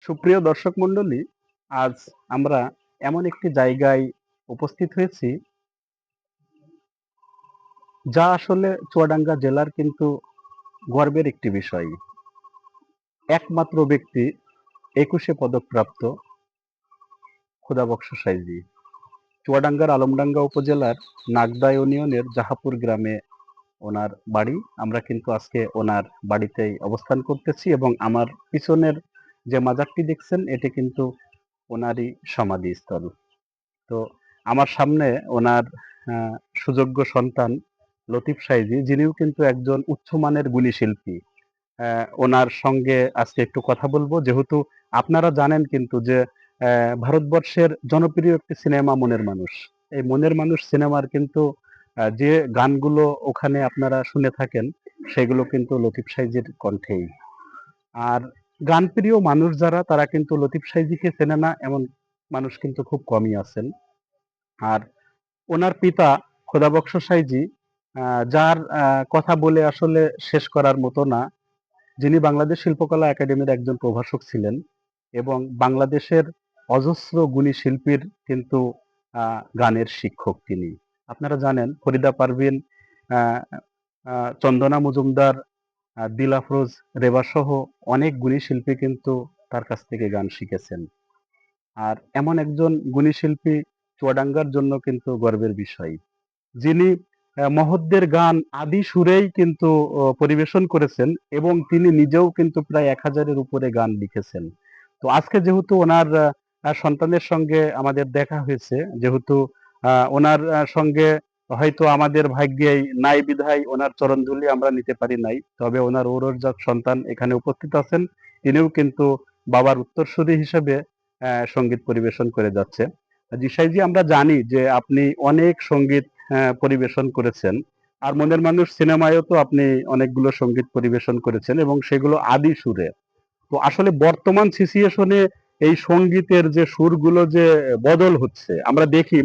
সুপ্রিয় দর্শক মণ্ডলী, আজ আমরা এমন একটি জায়গায় উপস্থিত হয়েছি, যা আসলে চুয়াডাঙ্গা জেলার কিন্তু গর্বের একটি বিষয়। একমাত্র ব্যক্তি ২১ পদকপ্রাপ্ত খোদাবক্স সাইজি। চুয়াডাঙ্গার আলমডাঙ্গা উপজেলার নাগদা ইউনিয়নের জাহাপুর গ্রামে ওনার বাড়ি। আমরা কিন্তু আজকে ওনার বাড়িতেই অবস্থান করতেছি এবং আমার পিছনের যে মাজারটি দেখছেন এটি কিন্তু ওনারই সমাধিস্থল। তো আমার সামনে ওনার সুযোগ্য সন্তান লতিফ সাইজি, যিনিও কিন্তু একজন উচ্চমানের গুণী শিল্পী। ওনার সঙ্গে আজকে একটু কথা বলবো, যেহেতু আপনারা জানেন কিন্তু যে ভারতবর্ষের জনপ্রিয় একটি সিনেমা মনের মানুষ। এই মনের মানুষ সিনেমার কিন্তু যে গানগুলো ওখানে আপনারা শুনে থাকেন সেগুলো কিন্তু লতিফ সাইজির কণ্ঠেই। আর গানপ্রিয় মানুষ যারা তারা কিন্তু লতিফ সাইজিকে চেনে না এমন মানুষ কিন্তু খুব কমই আছেন। আর ওনার পিতা খোদাবক্স সাইজি, যার কথা বলে আসলে শেষ করার মতো না, যিনি বাংলাদেশ শিল্পকলা একাডেমির একজন প্রভাষক ছিলেন এবং বাংলাদেশের অজস্র গুণী শিল্পীর কিন্তু গানের শিক্ষক তিনি। আপনারা জানেন ফরিদা পারভিন, আহ, চন্দনা মজুমদার, দিল আফরোজ, রেবা সহ অনেক গুণী শিল্পী কিন্তু তার কাছ থেকে গান শিখেছেন। আর এমন একজন গুণী শিল্পী চুয়াডাঙ্গার জন্য কিন্তু গর্বের বিষয়, যিনি মহৎদের গান আদি সুরেই কিন্তু পরিবেশন করেছেন এবং তিনি নিজেও কিন্তু প্রায় ১,০০০-এর উপরে গান লিখেছেন। তো আজকে যেহেতু ওনার সন্তানের সঙ্গে আমাদের দেখা হয়েছে, যেহেতু ওনার সঙ্গে হয়তো আমাদের ভাগ্যেই নাই বিধায় ওনার চরণধুলি আমরা নিতে পারি নাই, তবে ওনার ঔরজাত সন্তান এখানে উপস্থিত আছেন। তিনিও কিন্তু বাবার উত্তরসূরি হিসেবে সঙ্গীত পরিবেশন করে যাচ্ছে। জিসাইজি, আমরা জানি যে আপনি অনেক সঙ্গীত পরিবেশন করেছেন। আর মনের মানুষ সিনেমায়ও তো আপনি অনেকগুলো সঙ্গীত পরিবেশন করেছেন এবং সেগুলো আদি সুরে। তো আসলে বর্তমান সিচুয়েশনে এই সঙ্গীতের যে সুরগুলো যে বদল হচ্ছে আমরা দেখি,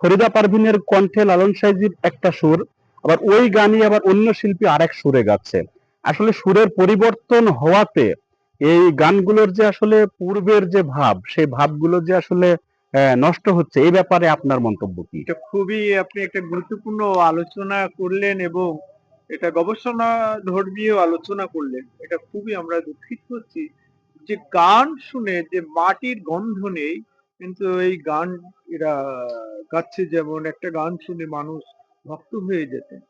ফরিদা পারভিনের কণ্ঠে লালন সাইজির একটা সুর, আবার ওই গানই আবার অন্য শিল্পী আরেক সুরে গাচ্ছে। আসলে সুরের পরিবর্তন হওয়াতে এই গানগুলোর যে আসলে পূর্বের যে ভাব, সেই ভাবগুলো যে আসলে নষ্ট হচ্ছে, এই ব্যাপারে আপনার মন্তব্য কি? এটা খুবই আপনি একটা গুরুত্বপূর্ণ আলোচনা করলেন এবং এটা গবেষণা ধর্মীয় আলোচনা করলেন। এটা খুবই আমরা দুঃখিত হচ্ছি যে গান শুনে যে মাটির গন্ধ নেই, কিন্তু এই গান এরা গাচ্ছে। যেমন একটা গান শুনে মানুষ ভক্ত হয়ে যেতেন,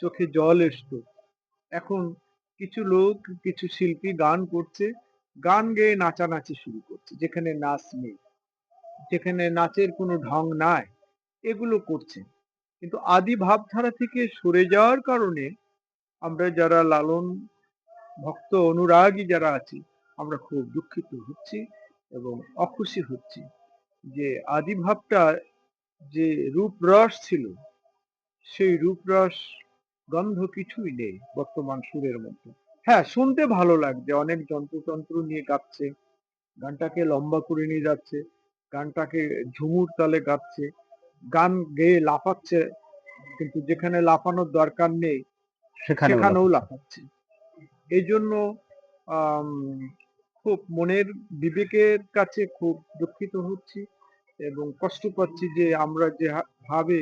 চোখে জল আসতো। এখন কিছু লোক, কিছু শিল্পী গান করছে, গান গেয়ে নাচানাচি শুরু করছে, যেখানে নাচ নেই, যেখানে নাচের কোনো ঢং নাই, এগুলো করছে। কিন্তু আদি ভাবধারা থেকে সরে যাওয়ার কারণে আমরা যারা লালন ভক্ত অনুরাগী যারা আছি, আমরা খুব দুঃখিত হচ্ছি এবং অখুশি হচ্ছি যে আদি ভাবটা যে রূপরস ছিল, সেই রূপরস গন্ধ কিছুই নেই বর্তমান সুরের মধ্যে। হ্যাঁ, শুনতে ভালো লাগছে, অনেক যন্ত্রতন্ত্র নিয়ে গাচ্ছে, গানটাকে লম্বা করে নিয়ে যাচ্ছে, গানটাকে ঝুমুর তালে গাচ্ছে, গান গেয়ে লাফাচ্ছে, কিন্তু যেখানে লাফানোর দরকার নেই সেখানেও সেখানেও লাফাচ্ছে। লাফাচ্ছে। এই জন্য আম, খুব মনের বিবেকের কাছে খুব দুঃখিত হচ্ছি এবং কষ্ট পাচ্ছি যে আমরা যে ভাবে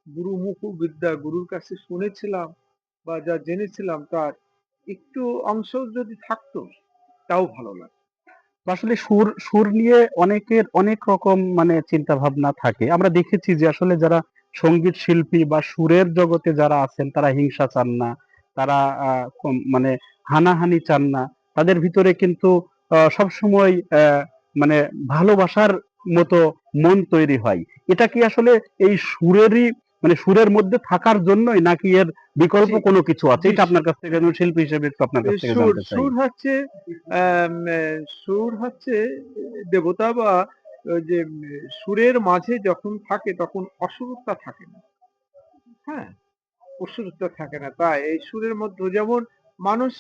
গুরুমুখ বিদ্যা গুরুর কাছে শুনেছিলাম বা যা জেনেছিলাম তার একটু অংশ যদি থাকতো তাও ভালো লাগতো। আসলে সুর সুর নিয়ে অনেকের অনেক রকম মানে চিন্তা ভাবনা থাকে। আমরা দেখেছি যে আসলে যারা সঙ্গীত শিল্পী বা সুরের জগতে যারা আছেন তারা হিংসা চান না, তারা মানে হানাহানি চান না। তাদের ভিতরে কিন্তু সবসময় মানে ভালোবাসার মতো মন তৈরি হয়। এটা কি আসলে এই সুরেরই মানে সুরের মধ্যে থাকার জন্যই, নাকি এর বিকল্প জি, কোনো কিছু আছে? জি, এটা আপনার কাছ থেকে, আমি শিল্পী হিসেবে একটু আপনার কাছ থেকে সুর জানতে চাই। সুর হচ্ছে আম, সুর হচ্ছে দেবতা বা ওই যে সুরের মাঝে যখন থাকে তখন অসুরতা থাকে না। হ্যাঁ, অসুরতা থাকে না, তাই এই সুরের মধ্যে যেমন মানুষ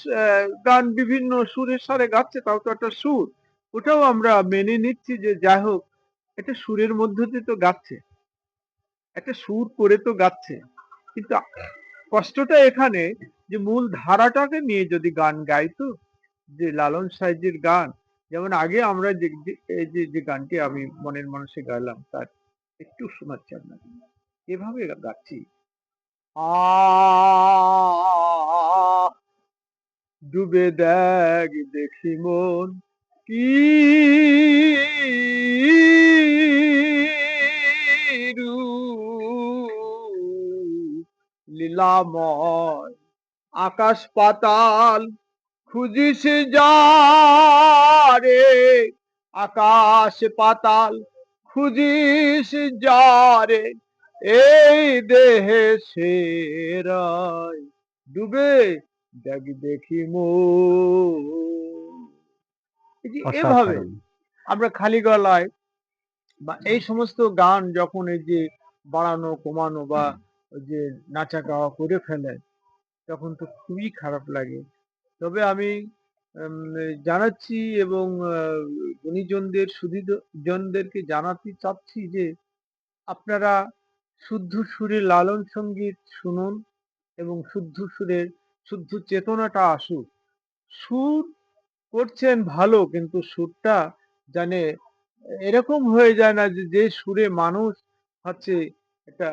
গান বিভিন্ন সুরের সাথে গাচ্ছে, তাও তো একটা সুর, ওটাও আমরা মেনে নিচ্ছি যে যাই হোক এটা সুরের মধ্যে দিয়ে তো গাচ্ছে, একটা সুর করে তো গাচ্ছে। কিন্তু কষ্টটা এখানে যে মূল ধারাটাকে নিয়ে যদি গান গাইতো, যে লালন সাইজির গান যেমন আগে আমরা এই যে গানটি আমি মনের মানুষে গাইলাম তার একটু শোনাচ্ছি আপনাকে। এভাবে গাচ্ছি, আ ডুবে দেখ দেখি মন কি রূপ লীলাময়, আকাশ পাতাল খুঁজিস যারে, আকাশ পাতাল খুঁজিস যারে, এই দেহে সেরাই ডুবে দেখ দেখি মন। এই যে এভাবে অসাধারণ। আমরা খালি গলায় বা এই সমস্ত গান যখন এই যে বাড়ানো কমানো বা ওই যে নাচা গাওয়া করে ফেলে তখন তো খুবই খারাপ লাগে। তবে আমি জানাচ্ছি এবং গুণীজনদের জনদেরকে জানাতে চাচ্ছি যে আপনারা শুদ্ধ সুরে লালন সঙ্গীত শুনুন এবং শুদ্ধ সুরের শুদ্ধ চেতনাটা আসুক। সুর করছেন ভালো কিন্তু সুরটা জানে এরকম হয়ে যায় না যে, যে সুরে মানুষ হচ্ছে একটা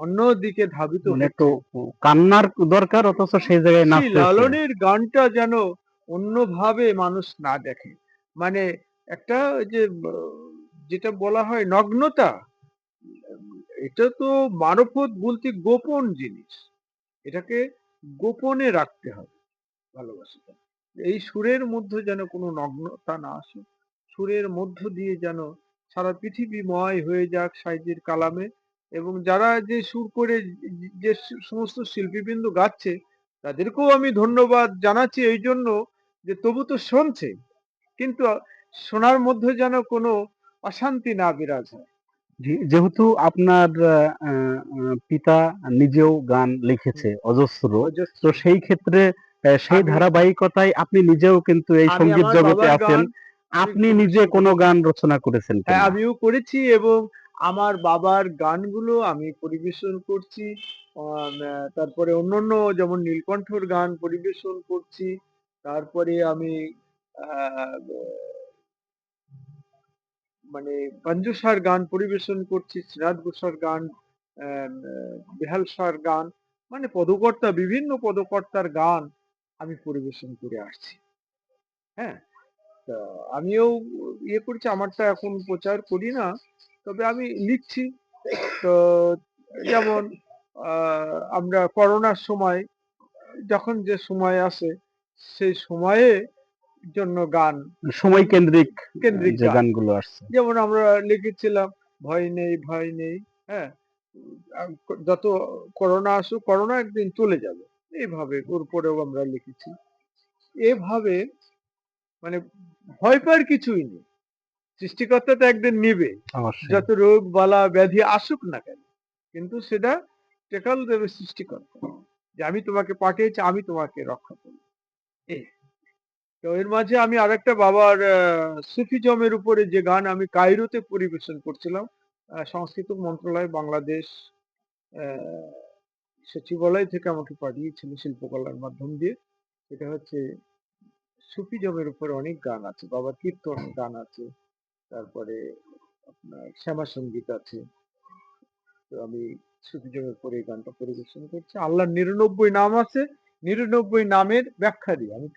অন্য দিকে ধাবিত মানে একটু হচ্ছে। কান্নার দরকার অথচ সেই জায়গায় সেই নাচতেছে। লালনের গানটা যেন অন্যভাবে মানুষ না দেখে। মানে একটা ওই যে যেটা বলা হয় নগ্নতা, এটা তো মারফত বলতে গোপন জিনিস। এটাকে গোপনে রাখতে হবে ভালোবাসাটা। এই সুরের মধ্যে যেন কোনো নগ্নতা না আসে। সুরের মধ্য দিয়ে যেন সারা পৃথিবীময় হয়ে যাক সাইজির কালামে এবং যারা যে সুর করে যে সমস্ত শিল্পীবৃন্দ গাচ্ছে তাদেরকেও আমি ধন্যবাদ জানাচ্ছি এই জন্য যে তবু তো শুনছে। কিন্তু শোনার মধ্যে যেন কোনো অশান্তি না বিরাজ হয়। যেহেতু আপনার আ আ পিতা নিজেও গান হুম, লিখেছে অজস্র। অজস্র। তো সেই ক্ষেত্রে সেই আমি ধারাবাহিকতায় আপনি নিজেও কিন্তু এই আমি সংগীত আমার জগতে বাবার আছেন। গান আমি আপনি নিজে পরিবেশন কোনো করছি। গান রচনা করেছেন হ্যাঁ, কিনা? আমিও করেছি এবং আমার বাবার গানগুলো আমি পরিবেশন করছি। তারপরে অন্যান্য যেমন নীলকণ্ঠর গান পরিবেশন করছি। তারপরে আমি আ মানে পাঞ্জুসার গান পরিবেশন করছি, শ্রীনাথ ঘোষার গান, বেহাল শাহর গান, মানে পদকর্তা বিভিন্ন পদকর্তার গান আমি পরিবেশন করে আসছি। হ্যাঁ? তা আমিও করছি আমারটা এখন প্রচার করি না। তবে আমি লিখছি। তো যেমন আ আমরা করোনার সময় যখন যে সময় আসে সেই সময়ে জন্য গান সময় কেন্দ্রিক কেন্দ্রিক যে গান। গানগুলো আসছে। যেমন আমরা লিখেছিলাম ভয় নেই, ভয় নেই। হ্যাঁ? যত করোনা আসুক, করোনা একদিন চলে যাবে। এইভাবে ওর পরেও আমরা লিখেছি। এভাবে মানে ভয় পাওয়ার কিছুই নেই। সৃষ্টিকর্তা তো একদিন নিবে। অবশ্যই। যত রোগ বালা ব্যাধি আসুক না কেন। কিন্তু সেটা টেকাল দেবে সৃষ্টিকর্তা। যে আমি তোমাকে পাঠিয়েছি, আমি তোমাকে রক্ষা করব। এই। তো এর মাঝে আমি আরেকটা বাবার সুফিজমের উপরে যে গান আমি কায়রোতে পরিবেশন করছিলাম। সংস্কৃত মন্ত্রণালয় বাংলাদেশ অ্যা সচিবালয় থেকে আমাকে পাঠিয়েছিল শিল্পকলার মাধ্যম দিয়ে। সেটা হচ্ছে সুফিজমের উপরে অনেক গান আছে। বাবার কীর্তন গান আছে। তারপরে আপনার শ্যামা সঙ্গীত আছে। তো আমি সুফিজমের উপরে এই গানটা পরিবেশন করছি। আল্লাহর ৯৯ নাম আছে। ৯৯ নামের ব্যাখ্যা দিই। আমি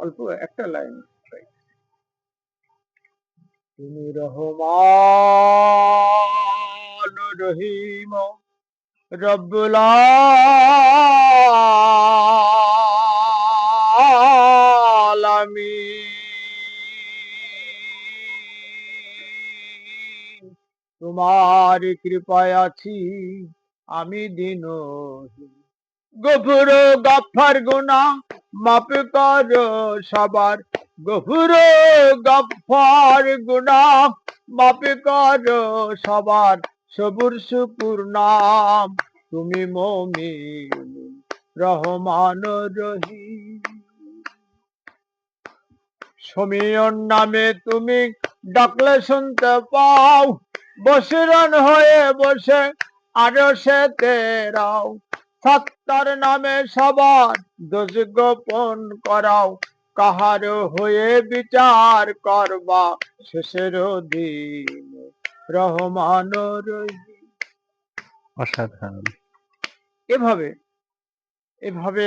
অল্প একটা লাইন ট্রাই তুমি রহমান রহিম রব্বুল আলামিন তোমার কৃপায় আছি আমি দিনহীন গফুর গাফার গুনা মাফ কর সবার গফুর গাফার গুনা মাফ কর সবার সবুর শুকুর নাম তুমি মমিন রহমান রহিম সমীয়ন নামে তুমি ডাকলে শুনতে পাও বসিরন হয়ে বসে আরো সে তেরাও সত্তার নামে সবার দোষ গোপন করাও কাহার হয়ে বিচার করবা শেষের দিন রহমান রহিম। অসাধারণ। এভাবে এভাবে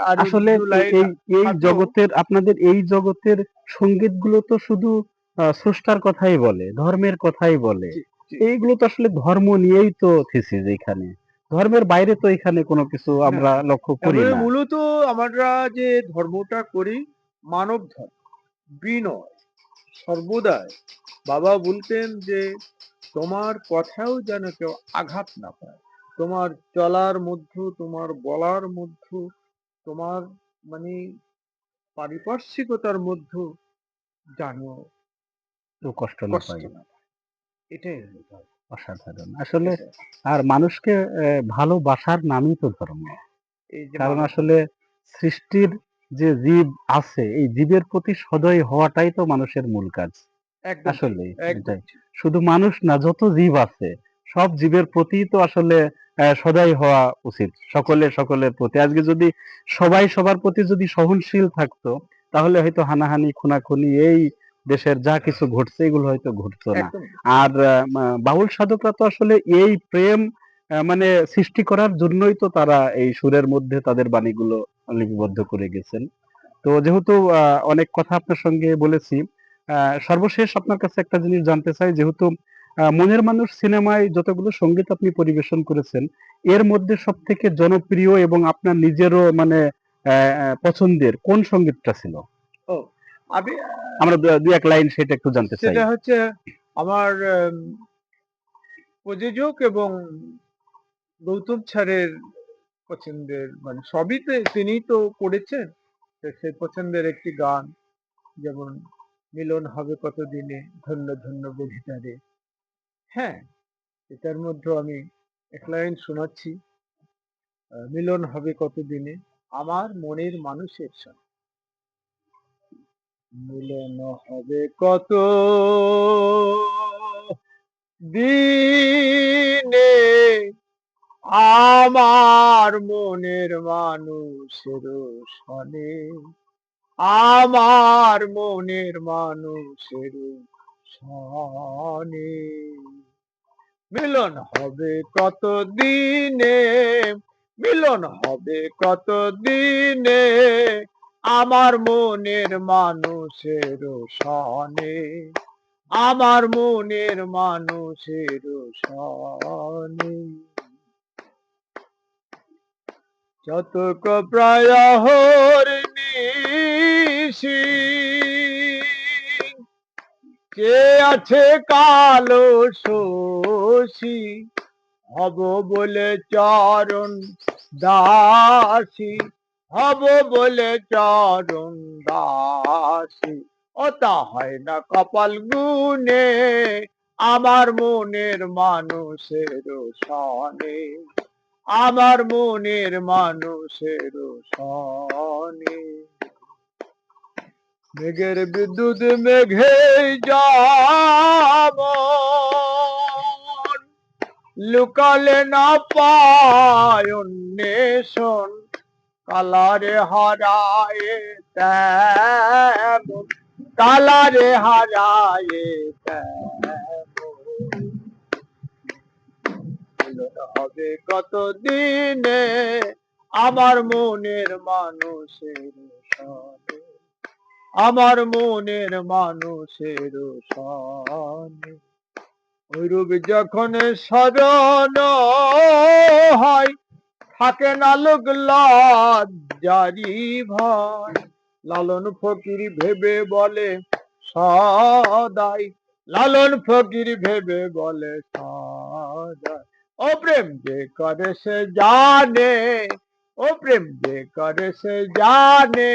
আরো আসলে দু লাইন এই এই থাকলো। জগতের আপনাদের এই জগতের সঙ্গীতগুলো তো শুধু স্রষ্টার কথাই বলে, ধর্মের কথাই বলে। জি, জি। এইগুলো তো আসলে ধর্ম নিয়েই তো থিসিস এইখানে। ধর্মের বাইরে তো এখানে কোনো কিছু না, আমরা লক্ষ্য করি এবারে না। মূলত আমরা যে ধর্মটা করি মানব ধর্ম, বিনয়, সর্বদাই। বাবা বলতেন যে তোমার কথাও যেন কেউ আঘাত না পায়। তোমার চলার মধ্যে, তোমার বলার মধ্যে, তোমার মানে পারিপার্শ্বিকতার মধ্যে যেন কেউ কষ্ট না কষ্ট পায়। না পায়। এটাই হলো ধর্ম। অসাধারণ। আসলে এটাই। আর মানুষকে ভালোবাসার নামই তো ধর্ম। এই যে কারণ মানব আসলে সৃষ্টির যে জীব আছে, এই জীবের প্রতি সদয় হওয়াটাই তো মানুষের মূল কাজ। একদম ঠিক, আসলেই একদম এটাই। ঠিক। শুধু মানুষ না, যত জীব আছে সব জীবের প্রতিই তো আসলে সদয় হওয়া উচিত। সকলের প্রতি। আজকে যদি সবাই সবার প্রতি যদি সহনশীল থাকতো, তাহলে হয়তো হানাহানি, খুনাখুনি এই দেশের যা কিছু ঘটছে এগুলো হয়তো ঘটতো না। একদম আর বাউল সাধকরা তো আসলে এই প্রেম মানে সৃষ্টি করার জন্যই তো তারা এই সুরের মধ্যে তাদের বাণীগুলো লিপিবদ্ধ করে গেছেন। তো যেহেতু অনেক কথা আপনার সঙ্গে বলেছি, সর্বশেষ আপনার কাছে একটা জিনিস জানতে চাই, যেহেতু মনের মানুষ সিনেমায় যতগুলো সঙ্গীত আপনি পরিবেশন করেছেন, এর মধ্যে সবথেকে জনপ্রিয় এবং আপনার নিজেরও মানে পছন্দের কোন সঙ্গীতটা ছিল? ও আমি আমরা ২-১ লাইন সেটা একটু জানতে চাই। সেটা হচ্ছে আমার প্রযোজক এবং গৌতম স্যারের পছন্দের মানে সবই তো তিনিই তো করেছেন। তো সেই পছন্দের একটি গান যেমন মিলন হবে কতদিনে ধন্য ধন্য বুঝিতারে। হ্যাঁ, এটার মধ্যেও আমি এক লাইন শোনাচ্ছি। মিলন হবে কতদিনে আমার মনের মানুষের সঙ্গে। মিলন হবে কত দিনে আমার মনের মানুষের সনে আমার মনের মানুষের সনে মিলন হবে কত দিনে মিলন হবে কত দিনে আমার মনের মানুষের সনে আমার মনের মানুষের সনে যতক প্রয়হর নিশি কে আছে কালো শোষী হব বলে চরণ দাসী হব বলে চরণ দাসী ও তা হয় না কপাল গুনে আমার মনের মানুষের সনে আমার মনের মানুষের সনে মেঘের বিদ্যুৎ মেঘে যাব লুকালে না পায় অন্বেষণ কালারে হারায় তেমন কালারে হারায় তেমন মিলন হবে কত দিনে আমার মনের মানুষের সনে আমার মনের মানুষের সনে ঐরূপ যখন স্মরণ হয় থাকে না লোক লজ্জারি ভয় লালন ফকির ভেবে বলে সদাই লালন ফকির ভেবে বলে সদাই ও প্রেম যে করে সে জানে ও প্রেম যে করে সে জানে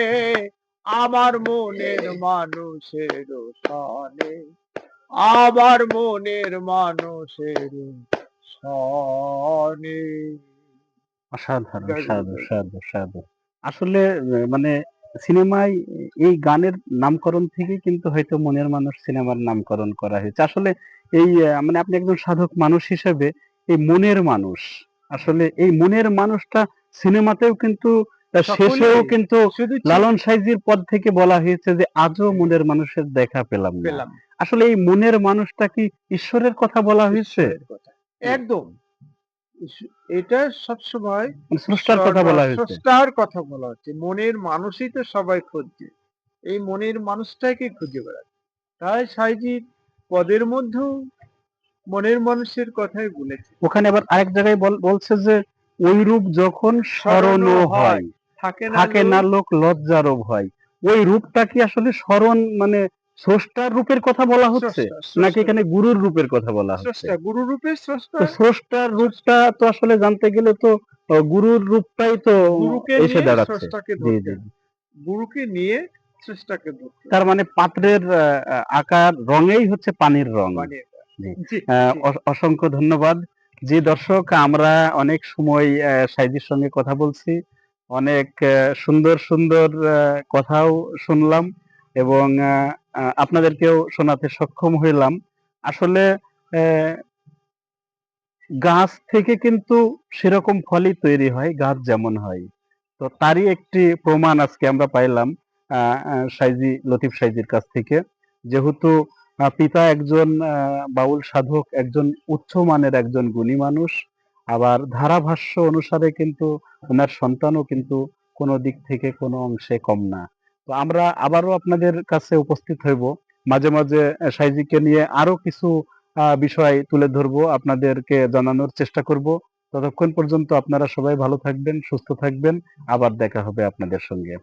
আমার মনের মানুষের সনে আমার মনের মানুষের সনে অসাধারণ, জয় গুরু সাধু, জয় গুরু। সাধু, সাধু। আসলে মানে সিনেমায় এই গানের নামকরণ থেকেই কিন্তু হয়তো মনের মানুষ সিনেমার নামকরণ করা হয়েছে। আসলে এই মানে আপনি একজন সাধক মানুষ হিসেবে এই মনের মানুষ, আসলে এই মনের মানুষটা সিনেমাতেও কিন্তু তা সকলেই শেষেও কিন্তু শুধু লালন সাইজির পদ থেকে বলা হয়েছে যে আজও মনের মানুষের দেখা পেলাম না। পেলাম আসলে এই মনের মানুষটা কি ঈশ্বরের কথা বলা হয়েছে? ঈশ্বরের কথা। একদম। ইস- এটা সবসময় মানে স্রষ্টার ঈশ্বর কথা বা বলা হয়েছে। স্রষ্টার কথা বলা হচ্ছে। মনের মানুষই তো সবাই খুঁজছে। এই মনের মানুষটাকে খুঁজে বেড়াচ্ছে। তাই সাঁইজির পদের মধ্যেও মনের মানুষের কথাই বলেছে। ওখানে আবার আরেক জায়গায় বলছে যে ঐরূপ যখন স্মরণও স্মরণও হয়, হয়, থাকে না থাকে না লোক লোক লজ্জারও ভয়। ওই রূপটা কি আসলে স্মরণ মানে স্রষ্টার রূপের কথা বলা হচ্ছে? স্রষ্টা, নাকি স্রষ্টা, এখানে গুরুর রূপের কথা বলা হচ্ছে? স্রষ্টা, গুরুরূপে স্রষ্টা, তো স্রষ্টার স্রষ্টা। রূপটা তো আসলে জানতে গেলে তো গুরুর রূপটাই তো গুরুকে এসে নিয়ে দাঁড়াচ্ছে। স্রষ্টাকে জি, ধরতে জি, হবে। জি। গুরুকে নিয়ে স্রষ্টাকে ধরতে তার হবে। মানে পাত্রের আকার রঙেই হচ্ছে পানির রং। বানিয়ে দেওয়া। জি। জি, জি। অসংখ্য ধন্যবাদ। জি দর্শক, আমরা অনেক সময় সাইদির সঙ্গে কথা বলছি। অনেক সুন্দর, সুন্দর কথাও শুনলাম এবং আপনাদেরকেও শোনাতে সক্ষম হইলাম। আসলে অ্যা গাছ থেকে কিন্তু সেরকম ফলই তৈরি হয়, গাছ যেমন হয়। তো তারই একটি প্রমাণ আজকে আমরা পাইলাম আ আ সাইজি লতিফ সাইজির কাছ থেকে। যেহেতু পিতা একজন বাউল সাধক, একজন উচ্চমানের একজন গুণী মানুষ। আবার ধারাভাষ্য অনুসারে কিন্তু উনার সন্তানও কিন্তু কোন দিক থেকে কোন অংশে কম না। তো আমরা আবারও আপনাদের কাছে উপস্থিত হইব। মাঝে, মাঝে সাইজিকে নিয়ে আরো কিছু বিষয় তুলে ধরবো, আপনাদেরকে জানানোর চেষ্টা করব। ততক্ষণ পর্যন্ত আপনারা সবাই ভালো থাকবেন, সুস্থ থাকবেন। আবার দেখা হবে আপনাদের সঙ্গে।